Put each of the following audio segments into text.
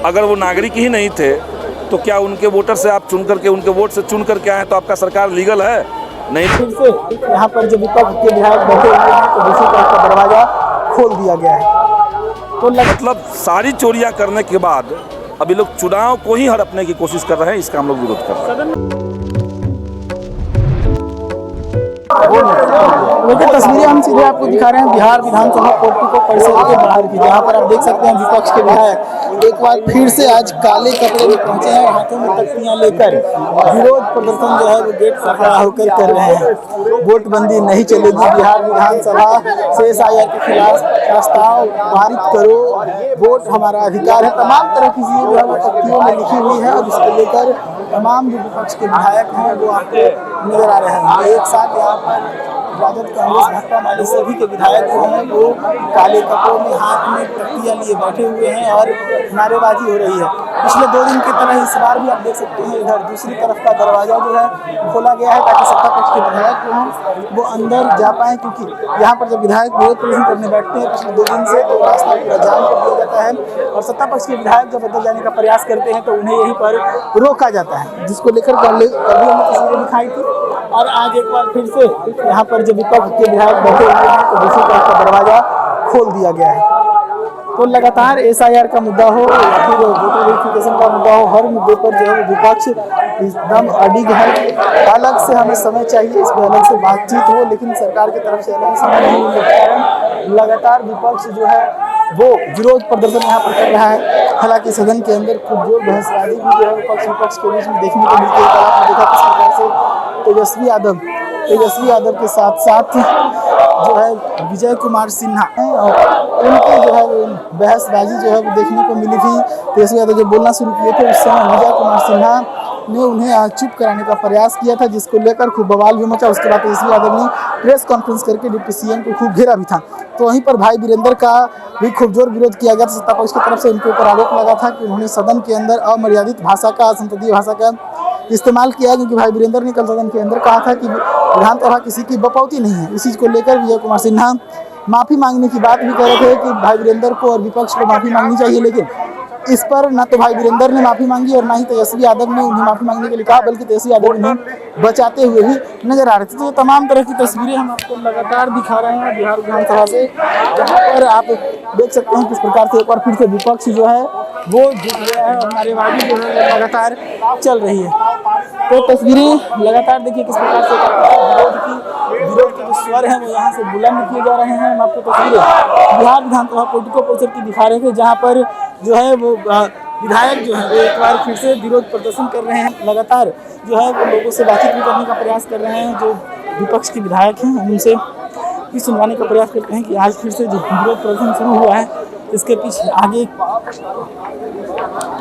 अगर वो नागरिक ही नहीं थे तो क्या उनके वोटर से आप चुन करके उनके वोट से चुन करके आए तो आपका सरकार लीगल है? नहीं। फिर से यहाँ पर जब विपक्ष के विधायक बैठे हुए हैं तो दूसरी तरफ का दरवाजा खोल दिया गया है। तो मतलब सारी चोरियां करने के बाद अभी लोग चुनाव को ही हड़पने की कोशिश कर रहे हैं, इसका हम लोग विरोध कर रहे हैं। देखिए तस्वीरें हम सीधे आपको दिखा रहे हैं बिहार विधानसभा पोर्टिको परिसर के बाहर की, जहां पर आप देख सकते हैं विपक्ष के विधायक एक बार फिर से आज काले कपड़े में पहुंचे हैं, हाथों में तख्तियां लेकर विरोध प्रदर्शन जो है वो गेट से खड़ा होकर कर रहे हैं। वोटबंदी नहीं चलेगी, बिहार विधानसभा से SIR के खिलाफ प्रस्ताव पारित करो, वोट हमारा अधिकार है, तमाम तरह की चीजें जो है वो तख्तियों में लिखी हुई है। और इसको लेकर तमाम जो विपक्ष के विधायक हैं वो आपको नजर आ रहे हैं। एक साथ यहाँ पर राजद, कांग्रेस, भाजपा वाले सभी के विधायक जो हैं वो काले कपड़ों में हाथ में तख्तियां लिए बैठे हुए हैं और नारेबाजी हो रही है। पिछले 2 दिन की तरह इस बार भी आप देख सकते हैं इधर दूसरी तरफ का दरवाजा जो है खोला गया है ताकि सत्ता पक्ष के विधायक जो हैं वो अंदर जा पाएं, क्योंकि यहाँ पर जब विधायक विरोध प्रदर्शन करने बैठते हैं पिछले 2 दिन से तो रास्ता पूरा जाम कर दिया जाता है और सत्ता पक्ष के विधायक जब अंदर जाने का प्रयास करते हैं तो उन्हें यहीं पर रोका जाता है, जिसको लेकर कल हमने तस्वीरें दिखाई थी। और आज एक बार फिर से यहाँ पर जब विपक्ष के विधायक बैठे हुए हैं तो दूसरी तरफ का दरवाजा खोल दिया गया है। तो लगातार SIR का मुद्दा हो या फिर वोटर वेरिफिकेशन का मुद्दा हो, हर मुद्दे पर जो है विपक्ष एकदम अडिग है। अलग से हमें समय चाहिए, इस पर अलग से बातचीत हो, लेकिन सरकार की तरफ से अलग समय नहीं मिल रहा है। लगातार विपक्ष जो है वो विरोध प्रदर्शन यहाँ पर कर रहा है। हालांकि सदन के अंदर खूब जोर बहसबाजी भी जो है विपक्ष के बीच में देखने को मिलती है। आपने देखा किस प्रकार से तेजस्वी यादव के साथ साथ जो है विजय कुमार सिन्हा और उनकी जो है बहसबाजी जो है वो देखने को मिली थी। तेजस्वी यादव जब बोलना शुरू किए थे उस समय विजय कुमार सिन्हा ने उन्हें चुप कराने का प्रयास किया था, जिसको लेकर खूब बवाल भी मचा। उसके बाद तेजस्वी यादव ने प्रेस कॉन्फ्रेंस करके डिप्टी CM को खूब घेरा भी था। तो वहीं पर भाई वीरेंद्र का भी खूब जोर विरोध किया गया था। सत्ता पक्ष की तरफ से उनके ऊपर आरोप लगा था कि उन्होंने सदन के अंदर अमर्यादित भाषा का, संसदीय भाषा का इस्तेमाल किया, क्योंकि भाई वीरेंद्र ने कल सदन के अंदर कहा था कि विधानसभा किसी की बपौती नहीं है। इस चीज़ को लेकर विजय कुमार सिन्हा माफ़ी मांगने की बात भी कर रहे थे कि भाई वीरेंद्र को और विपक्ष को माफ़ी मांगनी चाहिए, लेकिन इस पर ना तो भाई वीरेंद्र ने माफ़ी मांगी और ना ही तेजस्वी यादव ने उन्हें माफ़ी मांगने के लिए कहा, बल्कि तेजस्वी यादव उन्हें बचाते हुए भी नजर आ रहे थे। तो तमाम तरह की तस्वीरें हम आपको लगातार दिखा रहे हैं बिहार विधानसभा से, जहाँ पर आप देख सकते हैं किस प्रकार से एक बार फिर से विपक्ष जो है वो जुट गया है और नारेबाजी जो है लगातार चल रही है। तो तस्वीरें लगातार देखिए किस प्रकार से विरोध के जो स्वर हैं वो यहाँ से बुलंद किए जा रहे हैं। हम आपको तस्वीरें बिहार विधानसभा पोर्टिको परिसर की दिखा रहे थे, जहाँ पर जो है वो विधायक जो है वो एक बार फिर से विरोध प्रदर्शन कर रहे हैं। लगातार जो है वो लोगों से बातचीत भी करने का प्रयास कर रहे हैं। जो विपक्ष के विधायक हैं उनसे भी सुनवाने का प्रयास करते हैं कि आज फिर से जो विरोध प्रदर्शन शुरू हुआ है इसके पीछे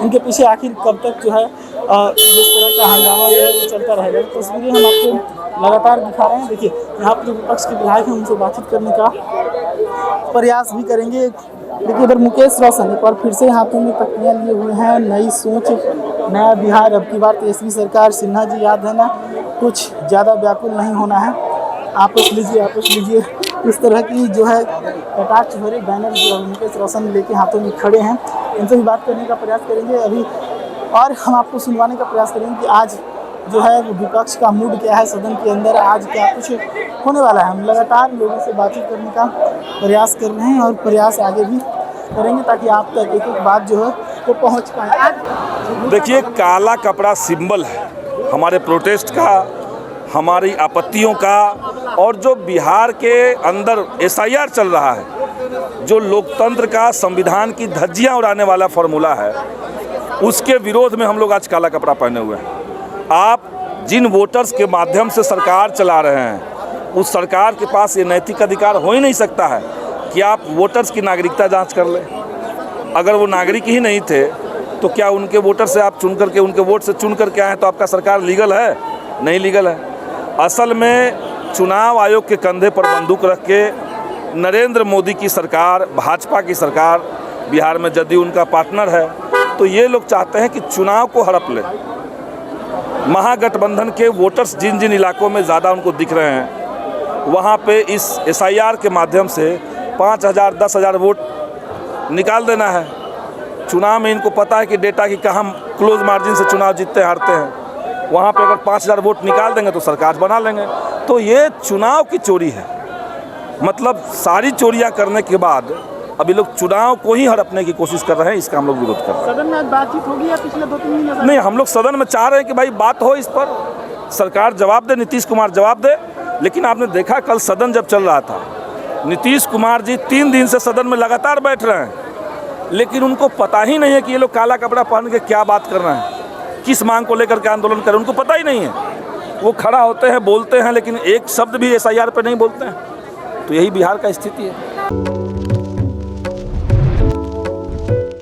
इनके पीछे आखिर कब तक जो है जिस तरह का हंगामा जो है वो चलता रहेगा। तस्वीरें हम आपको लगातार दिखा रहे हैं। देखिए यहाँ पर जो विपक्ष के विधायक हैं उनसे बातचीत करने का प्रयास भी करेंगे। देखिए इधर मुकेश रोशन एक बार फिर से हाथों में तख्तियां लिए हुए हैं। नई सोच, नया बिहार, अब की बार तेजस्वी सरकार। सिन्हा जी याद है ना, कुछ ज़्यादा व्याकुल नहीं होना है, आपस लीजिए। इस तरह की जो है कटाक्ष भरे बैनर जो मुकेश रोशन लेके हाथों में खड़े हैं, इनसे भी बात करने का प्रयास करेंगे अभी। और हम आपको सुनवाने का प्रयास करेंगे कि आज जो है विपक्ष का मूड क्या है सदन के अंदर, आज क्या कुछ होने वाला है। हम लगातार लोगों से बातचीत करने का प्रयास कर रहे हैं और प्रयास आगे भी करेंगे ताकि आप तक एक एक बात जो है वो पहुंच पाए। देखिए काला कपड़ा सिंबल है हमारे प्रोटेस्ट का, हमारी आपत्तियों का, और जो बिहार के अंदर SIR चल रहा है, जो लोकतंत्र का, संविधान की धज्जियां उड़ाने वाला फॉर्मूला है, उसके विरोध में हम लोग आज काला कपड़ा पहने हुए हैं। आप जिन वोटर्स के माध्यम से सरकार चला रहे हैं उस सरकार के पास ये नैतिक अधिकार हो ही नहीं सकता है कि आप वोटर्स की नागरिकता जांच कर लें। अगर वो नागरिक ही नहीं थे तो क्या उनके वोटर से आप चुन करके उनके वोट से चुन करके आए तो आपका सरकार लीगल है? नहीं लीगल है। असल में चुनाव आयोग के कंधे पर बंदूक रख के नरेंद्र मोदी की सरकार, भाजपा की सरकार, बिहार में जदयू उनका पार्टनर है, तो ये लोग चाहते हैं कि चुनाव को हड़प ले। महागठबंधन के वोटर्स जिन जिन इलाकों में ज़्यादा उनको दिख रहे हैं वहाँ पे इस SIR के माध्यम से 5,000 10,000 वोट निकाल देना है। चुनाव में इनको पता है कि डेटा की कहाँ क्लोज मार्जिन से चुनाव जीतते हारते हैं। वहाँ पे अगर 5,000 वोट निकाल देंगे तो सरकार बना लेंगे। तो ये चुनाव की चोरी है। मतलब सारी चोरियाँ करने के बाद अभी लोग चुनाव को ही हड़पने की कोशिश कर रहे हैं। इसका हम लोग विरोध कर रहे हैं। सदन में आज बातचीत होगी या पिछले 2-3 महीने से? नहीं, हम लोग सदन में चाह रहे हैं कि भाई बात हो इस पर, सरकार जवाब दे, नीतीश कुमार जवाब दे। लेकिन आपने देखा कल सदन जब चल रहा था, नीतीश कुमार जी 3 दिन से सदन में लगातार बैठ रहे हैं, लेकिन उनको पता ही नहीं है कि ये लोग काला कपड़ा पहन के क्या बात कर रहे हैं, किस मांग को लेकर के आंदोलन कर रहे हैं, उनको पता ही नहीं है। वो खड़ा होते हैं, बोलते हैं, लेकिन एक शब्द भी SIR पे नहीं बोलते हैं। तो यही बिहार का स्थिति है।